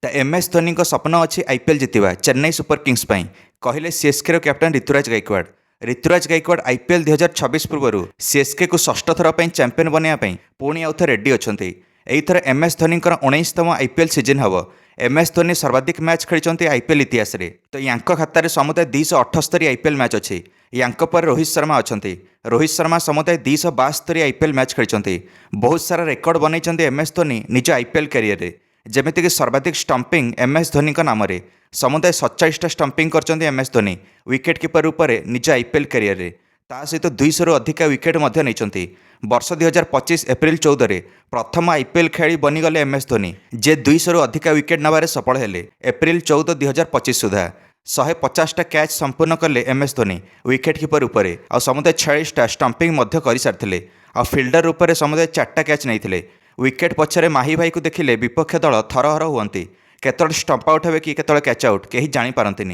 The MS Dhoni को स्वप्न अच्छी IPL जितवा चेन्नई सुपर किंग्स पाई कहले सीएसके रो कैप्टन ऋतुराज गायकवाड़ IPL 2026 पूर्व सीएसके को षष्ठ थर पर चैंपियन बनवाई पुणी आउ थे रेडी अच्छा यहीथर MS धोनी 19तम IPL सीजन हम MS धोनी सर्वाधिक मैच खेली IPL इतिहास तो या खातार समुदाय 278 IPL मैच अच्छी या रोहित शर्मा अच्छा रोहित शर्मा समुदाय 272 IPL मैच खेली बहुत सारा रेकर्ड बनई MS धोनी निज IPL कैरियर में जमीक सर्वाधिक स्टंपिंग MS धोनी नाम समुदाय 27टा स्टंपिंग कर MS धोनी विकेट कीपर रूप में निज IPL कैरियर में ता सहित 200 रु अधिक विकेट नहीं वर्ष 2025 एप्रिल 14 प्रथम IPL खेली बनीगले MS धोनी जे 200 रु अधिक विकेट नबार सफल हेले एप्रिल 14 2025 सुधा 150टा कैच संपूर्ण कले MS धोनी विकेट कीपर रूप में आ समुदाय 46टा स्टंपिंग कर सारी आ फिल्डर रूप में समुदाय 4टा कैच नहीं विकेट पछरे माही भाई को देखिले विपक्ष दल थरहर हुअंती केतल स्टंप आउट हे कि केतल कैच आउट कहीं जानीपारती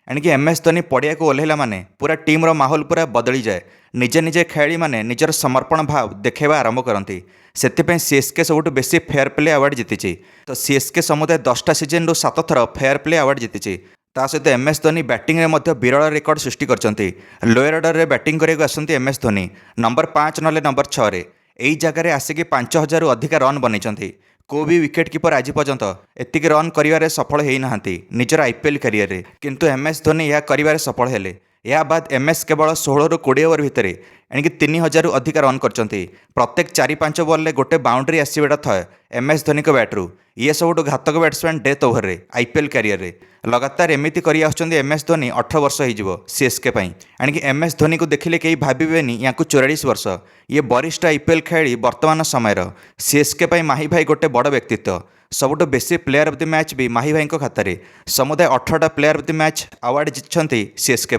एणिकी MS धोनी पड़िया को ओह्लैला माने पूरा टीम्र माहौल पूरा बदली जाए निजे निजे खेलाड़ी मैंने निजर समर्पण भाव देखा आरंभ करती से सीएसके सबुठ बेसी फेयर प्ले अवार्ड जीति तो सीएसके समुदाय 10टा सीजन 7 थर फेयर प्ले अवार्ड जीति ता सहित MS धोनी बैटिंग में विरल रेकर्ड सृष्टि करते लोअर ऑर्डर में बैटिंग करने आसती MS धोनी नंबर 5 ना नंबर 6 यही जगह आसिक 5000 रु अधिक रन बनई को भी विकेट कीपर आज पर्यंत एतिक रन कर सफल होना निजर IPL कैरियर में किंतु MS धोनी यह कर सफल हेले या बाद MS केवल 16 रु 20 ओवर भितर एणिक 3000 रु अधिक रन कर प्रत्येक 4-5 बॉल गोटे बाउंड्री आसवाटा थे MS धोनी बैट्रु ये सब घातक बैट्समैन डेथ ओवर में IPL कैरियर में लगातार एमती कर MS धोनी 18 वर्ष हो सीएसके एणिक MS धोनी को देखिले कहीं भावेनि या 44 वर्ष ये वरिष्ठ IPL खेली वर्तमान समय सीएसके माही भाई गोटे बड़ व्यक्तित्व सबुठ बेसी प्लेयर ऑफ द मैच भी माही भाई खातार समुदाय 18टा player of the match award जीति सीएसके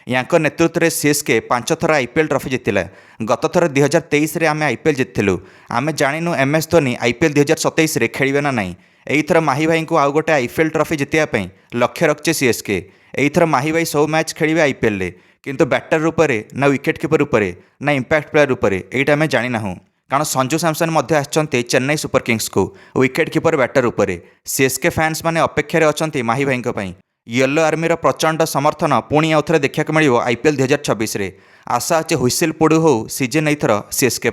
या नेतृत्व में सीएसके 5 थर IPL ट्रॉफी जीतिला गत थर 2023 में आम IPL जीतिलु आम जाणीनु MS धोनी IPL 2027 में खेलिबे ना नहीं एथर माही भाई को आउ गोटे IPL ट्रॉफी जीतवाई लक्ष्य रखिए सीएसके एथर माही भाई सब मैच खेलिबे IPL में किंतु बैटर रूप में ना विकेट कीपर रूप में ना इंपैक्ट प्लेयर रूप में यहीटा आम जाना कारण संजू सैमसन आसचंती चेन्नई सुपर किंग्स को विकेट कीपर बैटर रूप में सीएसके फैंस माने अपेक्षार अच्छा माही भाई येलो आर्मीर प्रचंड समर्थन पुणी आउ थे देखा मिल IPL 2026 में आशा अच्छे हुइसिल पुडू हो सीजन एथर सीएसके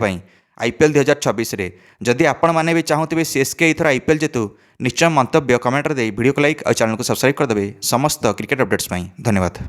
IPL 2026 में जदि आपण मैंने भी चाहूथे सीएसके एथर IPL जीतु निश्चय मंतव्य कमेंट दे वीडियो को लाइक और चैनल को सब्सक्राइब करदे समस्त क्रिकेट अपडेट्स धन्यवाद।